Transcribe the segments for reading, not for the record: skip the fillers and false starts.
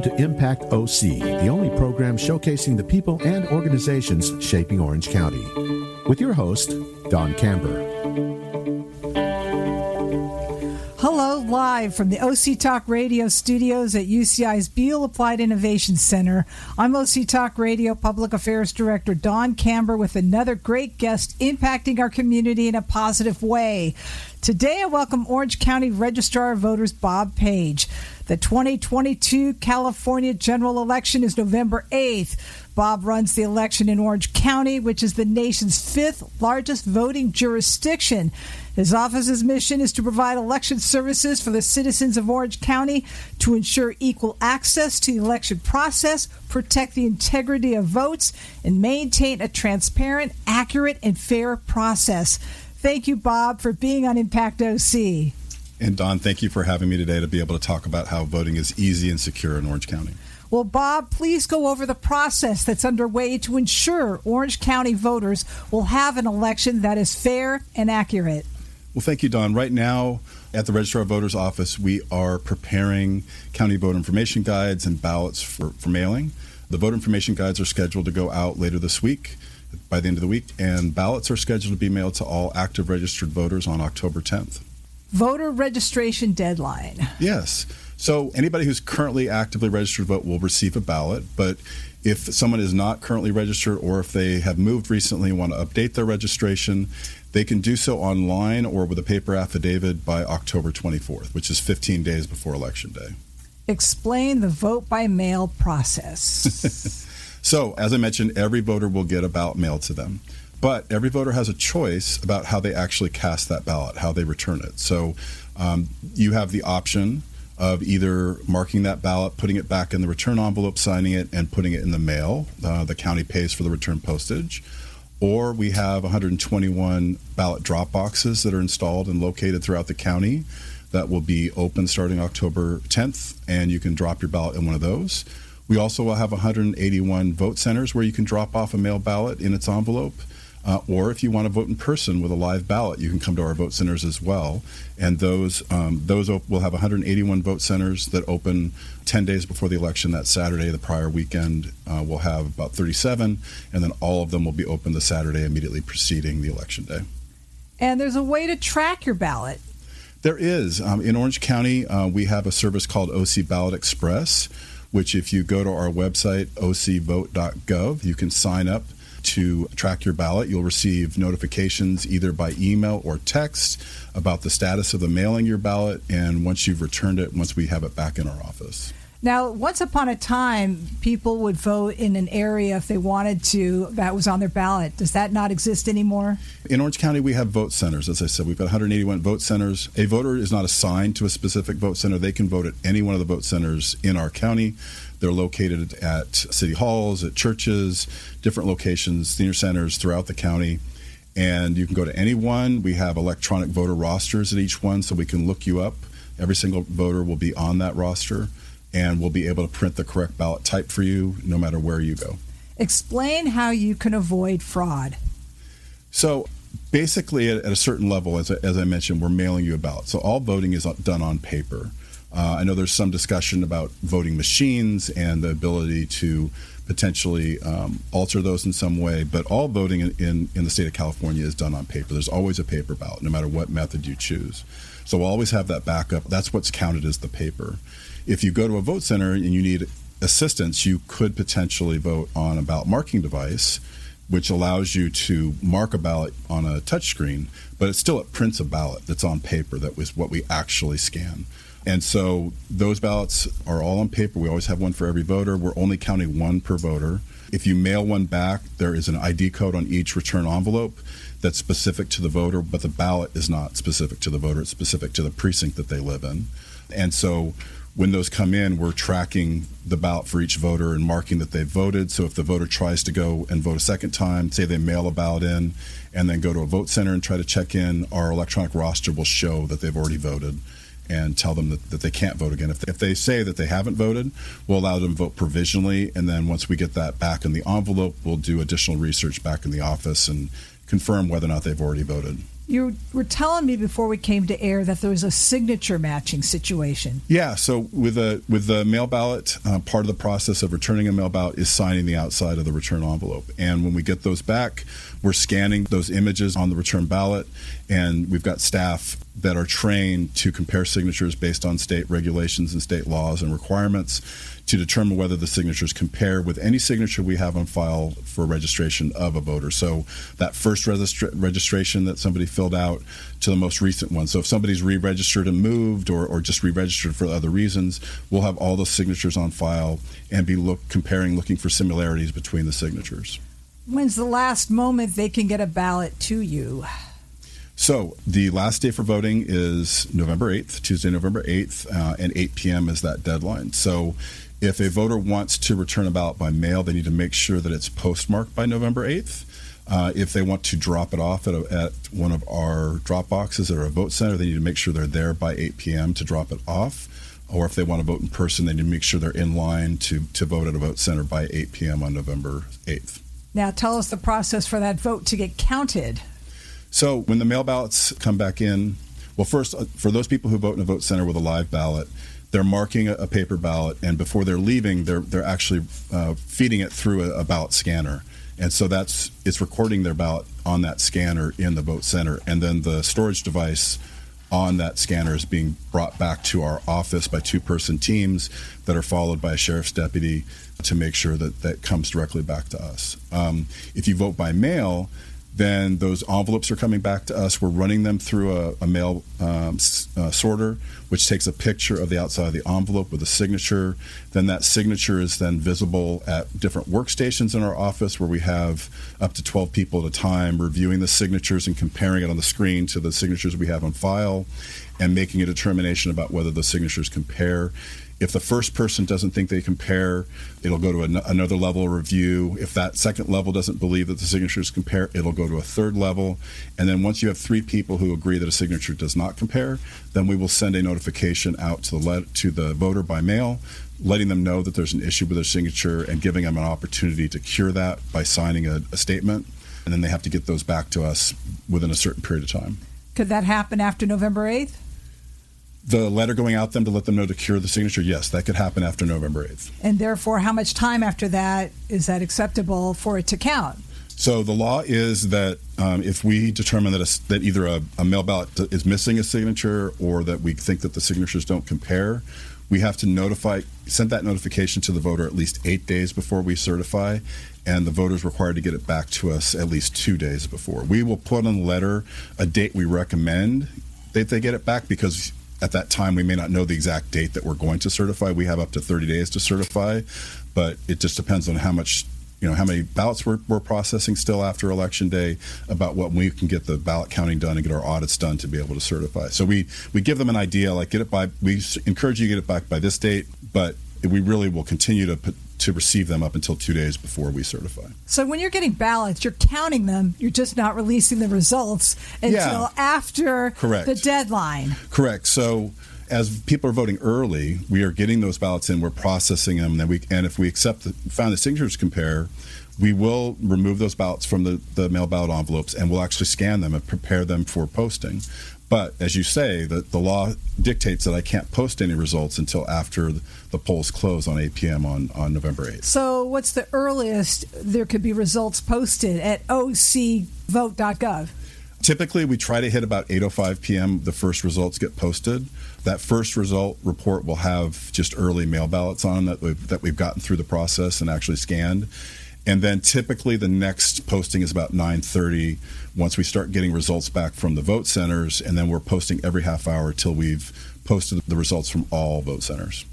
to Impact OC, the only program showcasing the people and organizations shaping Orange County. With your host, Don Camber. Hello, live from the OC Talk Radio studios at UCI's Beal Applied Innovation Center. I'm OC Talk Radio Public Affairs Director Don Camber with another great guest impacting our community in a positive way. Today, I welcome Orange County Registrar of Voters Bob Page. The 2022 California general election is November 8th. Bob runs the election in Orange County, which is the nation's fifth largest voting jurisdiction. His office's mission is to provide election services for the citizens of Orange County to ensure equal access to the election process, protect the integrity of votes, and maintain a transparent, accurate, and fair process. Thank you, Bob, for being on Impact OC. And Don, thank you for having me today to be able to talk about how voting is easy and secure in Orange County. Well, Bob, please go over the process that's underway to ensure Orange County voters will have an election that is fair and accurate. Well, thank you, Don. Right now at the Registrar of Voters office, we are preparing county voter information guides and ballots for mailing. The voter information guides are scheduled to go out later this week, by the end of the week, and ballots are scheduled to be mailed to all active registered voters on October 10th. Voter registration deadline. Yes. So anybody who's currently actively registered to vote will receive a ballot, but if someone is not currently registered or if they have moved recently and want to update their registration, they can do so online or with a paper affidavit by October 24th, which is 15 days before Election Day. Explain the vote by mail process. So, as I mentioned, every voter will get a ballot mailed to them. But every voter has a choice about how they actually cast that ballot, how they return it. So you have the option of either marking that ballot, putting it back in the return envelope, signing it, and putting it in the mail. The county pays for the return postage. Or we have 121 ballot drop boxes that are installed and located throughout the county that will be open starting October 10th, and you can drop your ballot in one of those. We also will have 181 vote centers where you can drop off a mail ballot in its envelope. Or if you want to vote in person with a live ballot, you can come to our vote centers as well. And those will have 181 vote centers that open 10 days before the election. That Saturday, the prior weekend, we'll have about 37, and then all of them will be open the Saturday immediately preceding the election day. And there's a way to track your ballot. There is. In Orange County, we have a service called OC Ballot Express, which if you go to our website, ocvote.gov, you can sign up to track your ballot. You'll receive notifications either by email or text about the status of the mailing your ballot, and once you've returned it, once we have it back in our office. Now, once upon a time, people would vote in an area if they wanted to that was on their ballot. Does that not exist anymore? In Orange County, we have vote centers. As I said, we've got 181 vote centers. A voter is not assigned to a specific vote center. They can vote at any one of the vote centers in our county. They're located at city halls, at churches, different locations, senior centers throughout the county. And you can go to any one. We have electronic voter rosters at each one, so we can look you up. Every single voter will be on that roster, and we'll be able to print the correct ballot type for you no matter where you go. Explain how you can avoid fraud. So basically, at a certain level, as I mentioned, we're mailing you a ballot. So all voting is done on paper. I know there's some discussion about voting machines and the ability to potentially alter those in some way, but all voting in the state of California is done on paper. There's always a paper ballot, no matter what method you choose. So we'll always have that backup. That's what's counted as the paper. If you go to a vote center and you need assistance, you could potentially vote on a ballot marking device, which allows you to mark a ballot on a touchscreen, but it prints a ballot that's on paper. That was what we actually scan. And so those ballots are all on paper. We always have one for every voter. We're only counting one per voter. If you mail one back, there is an ID code on each return envelope that's specific to the voter, but the ballot is not specific to the voter. It's specific to the precinct that they live in. And so when those come in, we're tracking the ballot for each voter and marking that they've voted. So if the voter tries to go and vote a second time, say they mail a ballot in and then go to a vote center and try to check in, our electronic roster will show that they've already voted and tell them that they can't vote again. If they say that they haven't voted, we'll allow them to vote provisionally, and then once we get that back in the envelope, we'll do additional research back in the office and confirm whether or not they've already voted. You were telling me before we came to air that there was a signature matching situation. Yeah, so with the mail ballot, part of the process of returning a mail ballot is signing the outside of the return envelope. And when we get those back, we're scanning those images on the return ballot, and we've got staff that are trained to compare signatures based on state regulations and state laws and requirements to determine whether the signatures compare with any signature we have on file for registration of a voter. So that first registration that somebody filled out to the most recent one. So if somebody's re-registered and moved or just re-registered for other reasons, we'll have all those signatures on file and be looking for similarities between the signatures. When's the last moment they can get a ballot to you? So the last day for voting is November 8th, Tuesday, November 8th, and 8 p.m. is that deadline. So if a voter wants to return a ballot by mail, they need to make sure that it's postmarked by November 8th. If they want to drop it off at one of our drop boxes at our vote center, they need to make sure they're there by 8 p.m. to drop it off. Or if they want to vote in person, they need to make sure they're in line to vote at a vote center by 8 p.m. on November 8th. Now tell us the process for that vote to get counted. So when the mail ballots come back in, well, first, for those people who vote in a vote center with a live ballot, they're marking a paper ballot, and before they're leaving, they're actually feeding it through a ballot scanner. And so it's recording their ballot on that scanner in the vote center, and then the storage device on that scanner is being brought back to our office by two-person teams that are followed by a sheriff's deputy to make sure that comes directly back to us. If you vote by mail, then those envelopes are coming back to us. We're running them through a mail sorter, which takes a picture of the outside of the envelope with a signature. Then that signature is then visible at different workstations in our office where we have up to 12 people at a time reviewing the signatures and comparing it on the screen to the signatures we have on file and making a determination about whether the signatures compare. If the first person doesn't think they compare, it'll go to another level of review. If that second level doesn't believe that the signatures compare, it'll go to a third level. And then once you have three people who agree that a signature does not compare, then we will send a notification out to the voter by mail, letting them know that there's an issue with their signature and giving them an opportunity to cure that by signing a statement. And then they have to get those back to us within a certain period of time. Could that happen after November 8th? The letter going out them to let them know to cure the signature, yes, that could happen after November 8th. And therefore, how much time after that is that acceptable for it to count? So the law is that if we determine that either a mail ballot is missing a signature or that we think that the signatures don't compare, we have to send that notification to the voter at least 8 days before we certify, and the voter is required to get it back to us at least 2 days before. We will put on the letter a date we recommend that they get it back, because at that time we may not know the exact date that we're going to certify. We have up to 30 days to certify, but it just depends on how many ballots we're processing still after Election Day, about what we can get the ballot counting done and get our audits done to be able to certify. So we give them an idea, like we encourage you to get it back by this date, but we really will continue to receive them up until 2 days before we certify. So when you're getting ballots, you're counting them, you're just not releasing the results until after the deadline. Correct. So as people are voting early, we are getting those ballots in, we're processing them, and if we found the signatures compare, we will remove those ballots from the mail ballot envelopes, and we'll actually scan them and prepare them for posting. But as you say, the law dictates that I can't post any results until after the polls close on 8 p.m. on November 8th. So what's the earliest there could be results posted at ocvote.gov? Typically, we try to hit about 8:05 p.m. the first results get posted. That first result report will have just early mail ballots on that we've gotten through the process and actually scanned. And then typically the next posting is about 9:30 once we start getting results back from the vote centers, and then we're posting every half hour till we've posted the results from all vote centers.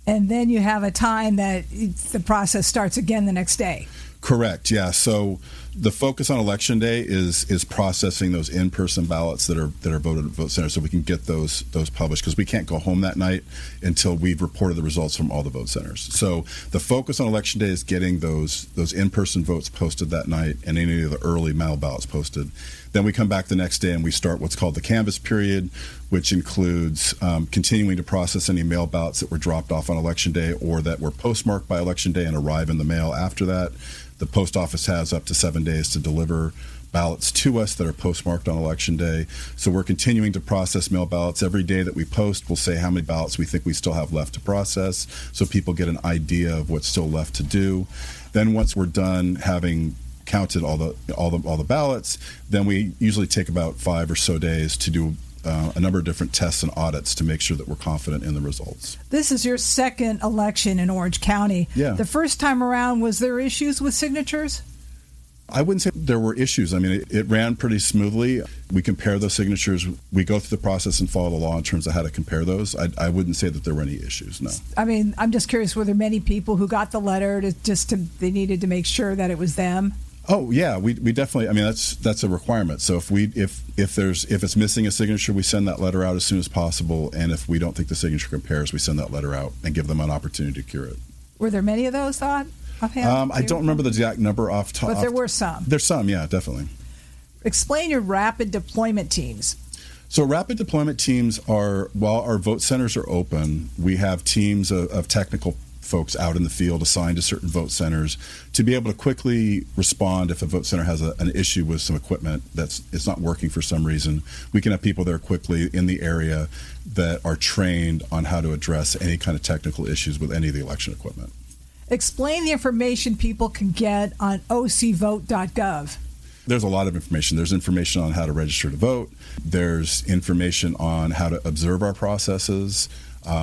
And then you have a time that the process starts again the next day. Correct, yeah. So the focus on Election Day is processing those in-person ballots that are voted at vote centers, so we can get those published, because we can't go home that night until we've reported the results from all the vote centers. So the focus on Election Day is getting those in-person votes posted that night and any of the early mail ballots posted. Then we come back the next day and we start what's called the canvass period, which includes continuing to process any mail ballots that were dropped off on Election Day or that were postmarked by Election Day and arrive in the mail after that. The post office has up to 7 days to deliver ballots to us that are postmarked on Election Day. So we're continuing to process mail ballots. Every day that we post, we'll say how many ballots we think we still have left to process, so people get an idea of what's still left to do. Then once we're done having counted all the ballots, then we usually take about 5 or so days to do a number of different tests and audits to make sure that we're confident in the results. This is your second election in Orange County. Yeah. The first time around, was there issues with signatures? I wouldn't say there were issues. I mean, it ran pretty smoothly. We compare those signatures. We go through the process and follow the law in terms of how to compare those. I wouldn't say that there were any issues, no. I mean, I'm just curious, were there many people who got the letter they needed to make sure that it was them? Oh yeah, we definitely. I mean, that's a requirement. So if it's missing a signature, we send that letter out as soon as possible. And if we don't think the signature compares, we send that letter out and give them an opportunity to cure it. Were there many of those, offhand? I don't remember the exact number off top. But there were some. There's some, yeah, definitely. Explain your rapid deployment teams. So rapid deployment teams are, while our vote centers are open, we have teams of technical folks out in the field assigned to certain vote centers to be able to quickly respond if a vote center has an issue with some equipment it's not working for some reason. We can have people there quickly in the area that are trained on how to address any kind of technical issues with any of the election equipment. Explain the information people can get on ocvote.gov. There's a lot of information. There's information on how to register to vote. There's information on how to observe our processes.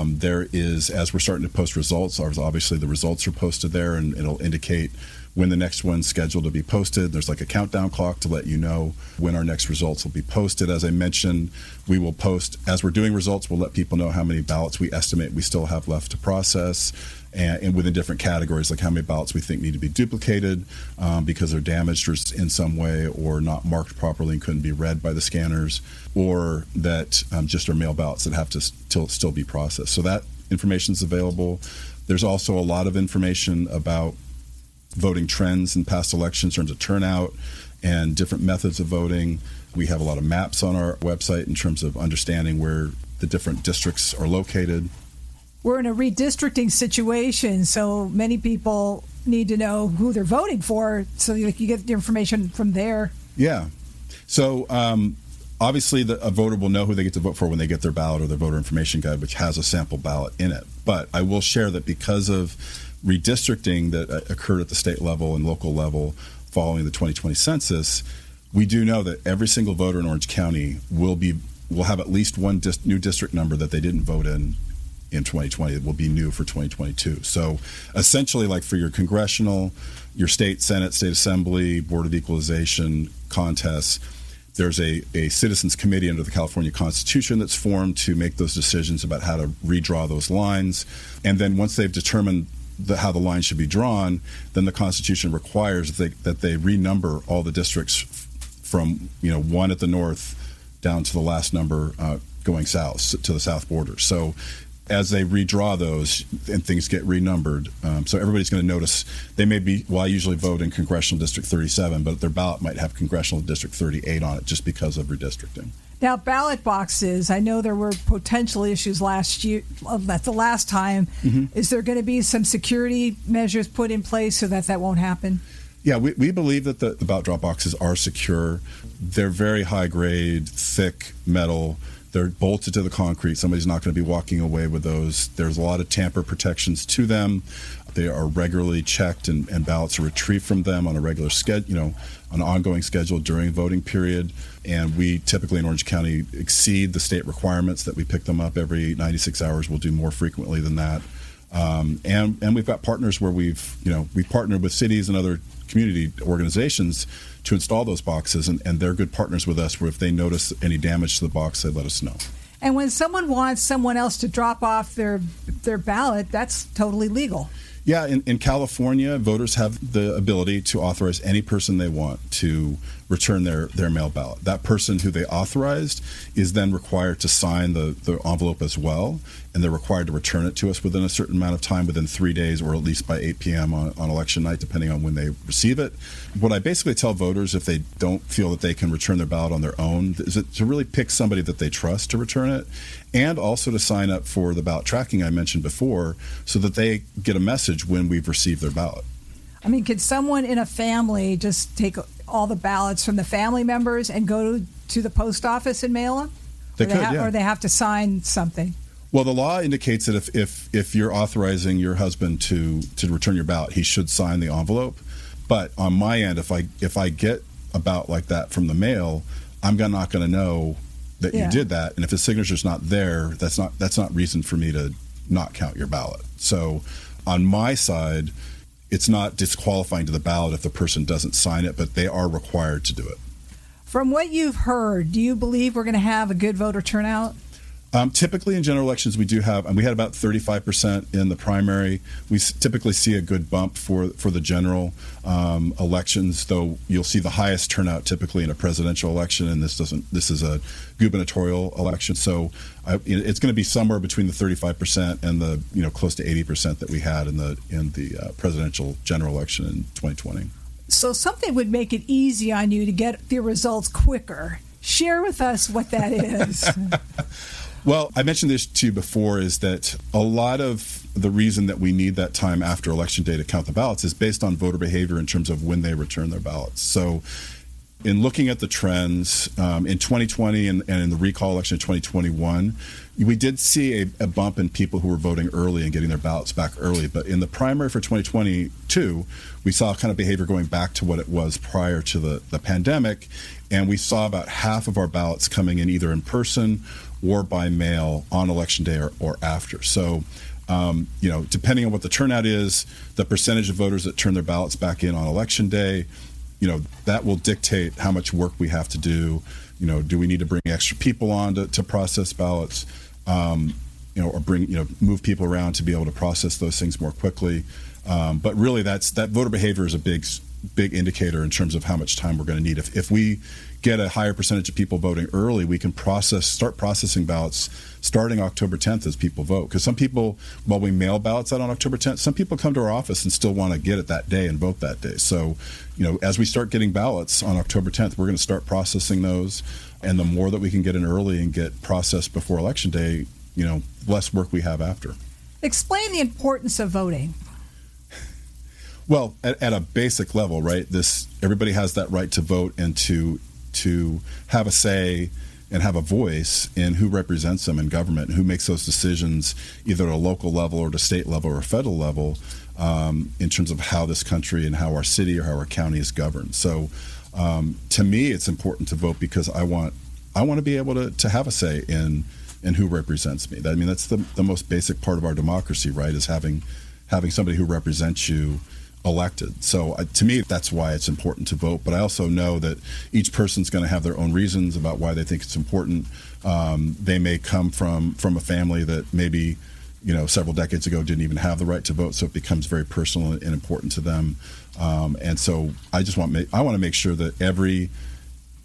There is, as we're starting to post results, obviously the results are posted there, and it'll indicate when the next one's scheduled to be posted. There's like a countdown clock to let you know when our next results will be posted. As I mentioned, we will post, as we're doing results, we'll let people know how many ballots we estimate we still have left to process, and within different categories, like how many ballots we think need to be duplicated because they're damaged or in some way, or not marked properly and couldn't be read by the scanners, or that just are mail ballots that have to still be processed. So that information is available. There's also a lot of information about voting trends in past elections in terms of turnout and different methods of voting. We have a lot of maps on our website in terms of understanding where the different districts are located. We're in a redistricting situation, so many people need to know who they're voting for, so you get the information from there. Yeah. So obviously a voter will know who they get to vote for when they get their ballot or their voter information guide, which has a sample ballot in it. But I will share that because of redistricting that occurred at the state level and local level following the 2020 census, we do know that every single voter in Orange County will have at least one new district number that they didn't vote in 2020. It will be new for 2022. So essentially, like for your congressional, your state Senate, state assembly, Board of Equalization contests, there's a citizens committee under the California Constitution that's formed to make those decisions about how to redraw those lines. And then once they've determined how the line should be drawn, then the Constitution requires that they renumber all the districts from 1 at the north down to the last number going south to the south border. So as they redraw those and things get renumbered, so everybody's going to notice they may be, well, I usually vote in Congressional District 37, but their ballot might have Congressional District 38 on it just because of redistricting. Now, ballot boxes, I know there were potential issues last year, at the last time. Mm-hmm. Is there going to be some security measures put in place so that won't happen? Yeah, we believe that the ballot drop boxes are secure. They're very high grade, thick metal. They're bolted to the concrete. Somebody's not going to be walking away with those. There's a lot of tamper protections to them. They are regularly checked, and ballots are retrieved from them on a regular schedule, an ongoing schedule during voting period. And we typically in Orange County exceed the state requirements that we pick them up every 96 hours. We'll do more frequently than that. And we've got partners where we've partnered with cities and other community organizations to install those boxes, and they're good partners with us where if they notice any damage to the box, they let us know. And when someone wants someone else to drop off their ballot, that's totally legal. Yeah, in California, voters have the ability to authorize any person they want to return their mail ballot. That person who they authorized is then required to sign the envelope as well, and they're required to return it to us within a certain amount of time, within 3 days, or at least by 8 p.m. on election night, depending on when they receive it. What I basically tell voters, if they don't feel that they can return their ballot on their own, is to really pick somebody that they trust to return it, and also to sign up for the ballot tracking I mentioned before, so that they get a message when we've received their ballot. I mean, could someone in a family just take all the ballots from the family members and go to the post office and mail them? Or they have to sign something? Well, the law indicates that if you're authorizing your husband to return your ballot, he should sign the envelope. But on my end, if I get a ballot like that from the mail, I'm not going to know that you did that. And if his signature's not there, that's not reason for me to not count your ballot. So on my side, it's not disqualifying to the ballot if the person doesn't sign it, but they are required to do it. From what you've heard, do you believe we're going to have a good voter turnout? Typically in general elections, we do have, and we had about 35% in the primary. We typically see a good bump for the general elections, though you'll see the highest turnout typically in a presidential election, and this is a gubernatorial election. So it's going to be somewhere between the 35% and the close to 80% that we had in the presidential general election in 2020. So something would make it easy on you to get the results quicker. Share with us what that is. Well, I mentioned this to you before, is that a lot of the reason that we need that time after Election Day to count the ballots is based on voter behavior in terms of when they return their ballots. So in looking at the trends in 2020 and in the recall election in 2021, we did see a bump in people who were voting early and getting their ballots back early. But in the primary for 2022, we saw kind of behavior going back to what it was prior to the pandemic. And we saw about half of our ballots coming in either in person or by mail on Election Day or after. So, depending on what the turnout is, the percentage of voters that turn their ballots back in on Election Day, that will dictate how much work we have to do. Do we need to bring extra people on to process ballots, or move people around to be able to process those things more quickly. But really, that voter behavior is a big indicator in terms of how much time we're going to need. If we get a higher percentage of people voting early, we can start processing ballots starting October 10th as people vote. Because some people, while we mail ballots out on October 10th, some people come to our office and still want to get it that day and vote that day. So, as we start getting ballots on October 10th, we're going to start processing those. And the more that we can get in early and get processed before Election Day, less work we have after. Explain the importance of voting. Well, at a basic level, right? Everybody has that right to vote and to have a say and have a voice in who represents them in government and who makes those decisions either at a local level or at a state level or a federal level in terms of how this country and how our city or how our county is governed. So to me, it's important to vote because I want to be able to have a say in who represents me. I mean, that's the most basic part of our democracy, right, is having somebody who represents you elected. So to me, that's why it's important to vote. But I also know that each person's going to have their own reasons about why they think it's important. They may come from a family that maybe several decades ago didn't even have the right to vote, so it becomes very personal and important to them. And so I want to make sure that every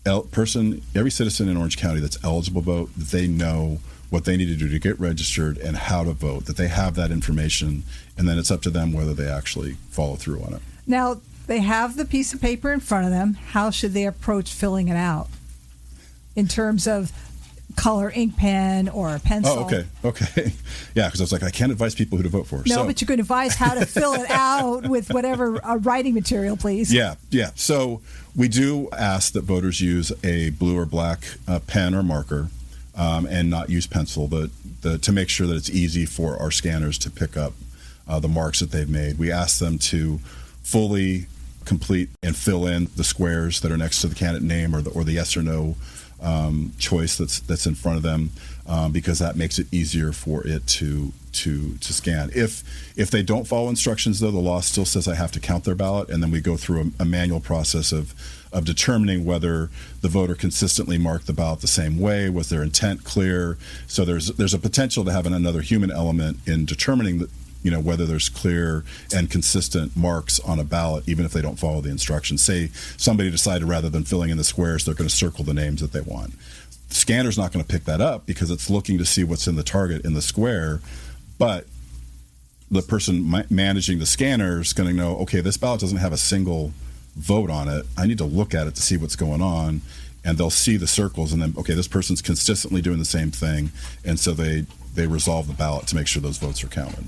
citizen in Orange County that's eligible to vote, that they know what they need to do to get registered and how to vote, that they have that information, and then it's up to them whether they actually follow through on it. Now, they have the piece of paper in front of them. How should they approach filling it out in terms of color ink pen or a pencil? Oh, okay. Yeah, because I was like, I can't advise people who to vote for. No, but you can advise how to fill it out with whatever writing material, please. Yeah. So we do ask that voters use a blue or black pen or marker. And not use pencil, to make sure that it's easy for our scanners to pick up the marks that they've made. We ask them to fully complete and fill in the squares that are next to the candidate name or the yes or no choice that's in front of them, because that makes it easier for it to scan. If they don't follow instructions, though, the law still says I have to count their ballot, and then we go through a manual process of determining whether the voter consistently marked the ballot the same way. Was their intent clear? So there's a potential to have another human element in determining whether there's clear and consistent marks on a ballot, even if they don't follow the instructions. Say somebody decided rather than filling in the squares, they're going to circle the names that they want. The scanner's not going to pick that up because it's looking to see what's in the target in the square, but the person managing the scanner is going to know, okay, this ballot doesn't have a single vote on it. I need to look at it to see what's going on, and they'll see the circles, and then, okay, this person's consistently doing the same thing, and so they resolve the ballot to make sure those votes are counted.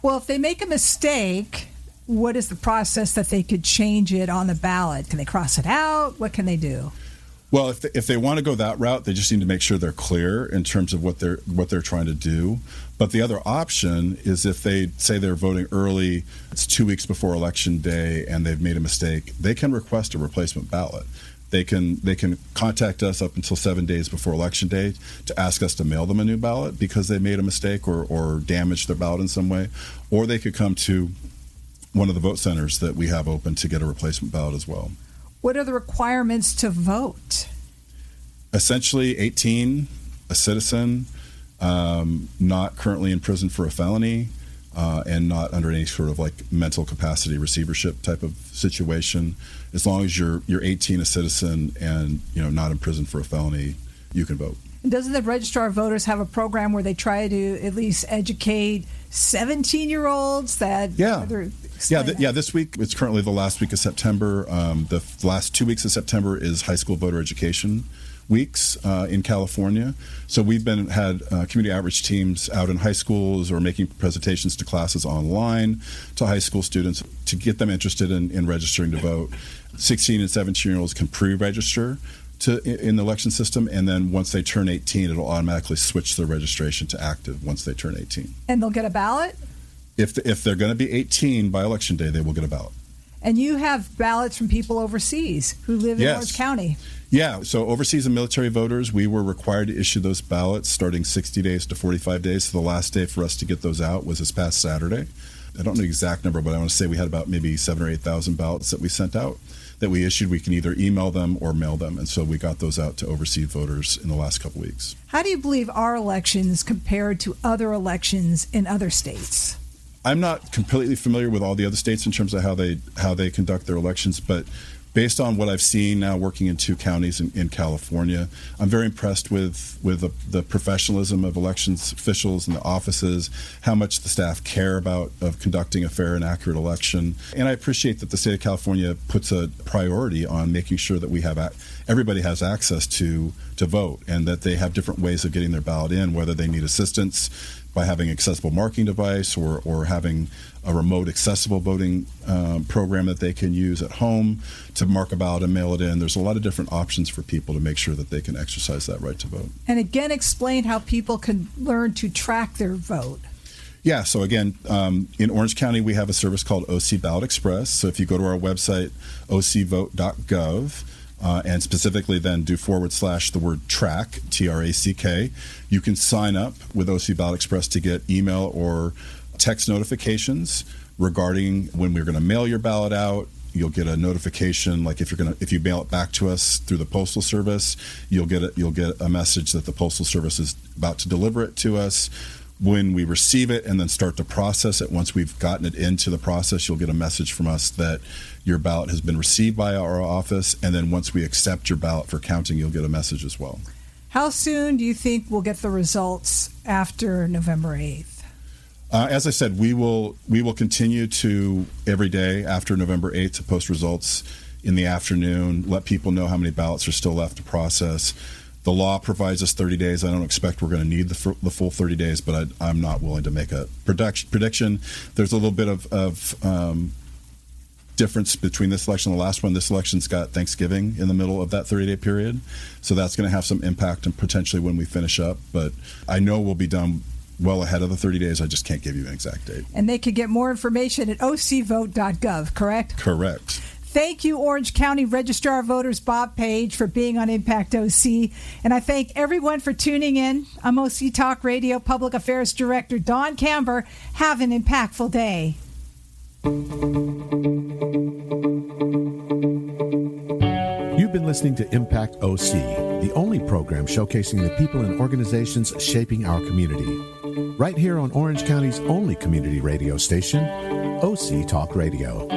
Well, if they make a mistake, what is the process that they could change it on the ballot? Can they cross it out? What can they do? Well, if they want to go that route, they just need to make sure they're clear in terms of what they're trying to do. But the other option is if they say they're voting early, it's 2 weeks before Election Day, and they've made a mistake, they can request a replacement ballot. They can contact us up until 7 days before Election Day to ask us to mail them a new ballot because they made a mistake or damaged their ballot in some way. Or they could come to one of the vote centers that we have open to get a replacement ballot as well. What are the requirements to vote? Essentially, 18, a citizen, not currently in prison for a felony, and not under any sort of like mental capacity receivership type of situation. As long as you're 18, a citizen, and not in prison for a felony, you can vote. And doesn't the Registrar of Voters have a program where they try to at least educate 17-year-olds that? This week, it's currently the last week of September. The last 2 weeks of September is high school voter education weeks in California. So we've had community outreach teams out in high schools or making presentations to classes online to high school students to get them interested in registering to vote. 16 and 17-year-olds can pre-register in the election system, and then once they turn 18, it'll automatically switch their registration to active once they turn 18. And they'll get a ballot? If they're going to be 18 by Election Day, they will get a ballot. And you have ballots from people overseas who live in Orange County. Yeah, so overseas and military voters, we were required to issue those ballots starting 60 days to 45 days. So the last day for us to get those out was this past Saturday. I don't know the exact number, but I want to say we had about maybe 7,000 or 8,000 ballots that we sent out that we issued. We can either email them or mail them. And so we got those out to overseas voters in the last couple weeks. How do you believe our elections compared to other elections in other states? I'm not completely familiar with all the other states in terms of how they conduct their elections, but based on what I've seen now working in 2 counties in California, I'm very impressed with the professionalism of elections officials and the offices, how much the staff care about of conducting a fair and accurate election. And I appreciate that the state of California puts a priority on making sure that everybody has access to vote, and that they have different ways of getting their ballot in, whether they need assistance by having an accessible marking device or having a remote accessible voting program that they can use at home to mark a ballot and mail it in. There's a lot of different options for people to make sure that they can exercise that right to vote. And again, explain how people can learn to track their vote. Yeah, so again, in Orange County, we have a service called OC Ballot Express. So if you go to our website, ocvote.gov, and specifically then do / the word track, TRACK, you can sign up with OC Ballot Express to get email or text notifications regarding when we're going to mail your ballot out. You'll get a notification, like if you mail it back to us through the Postal Service, you'll get a message that the Postal Service is about to deliver it to us. When we receive it and then start to process it, once we've gotten it into the process, you'll get a message from us that your ballot has been received by our office. And then once we accept your ballot for counting, you'll get a message as well. How soon do you think we'll get the results after November 8th? As I said, we will continue to every day after November 8th to post results in the afternoon, let people know how many ballots are still left to process. The law provides us 30 days. I don't expect we're going to need the full 30 days, but I'm not willing to make a prediction. There's a little bit of difference between this election and the last one. This election's got Thanksgiving in the middle of that 30-day period, so that's going to have some impact and potentially when we finish up. But I know we'll be done well ahead of the 30 days. I just can't give you an exact date. And they can get more information at ocvote.gov, correct? Correct. Thank you, Orange County Registrar of Voters Bob Page, for being on Impact OC. And I thank everyone for tuning in. I'm OC Talk Radio Public Affairs Director Don Camber. Have an impactful day. You've been listening to Impact OC, the only program showcasing the people and organizations shaping our community. Right here on Orange County's only community radio station, OC Talk Radio.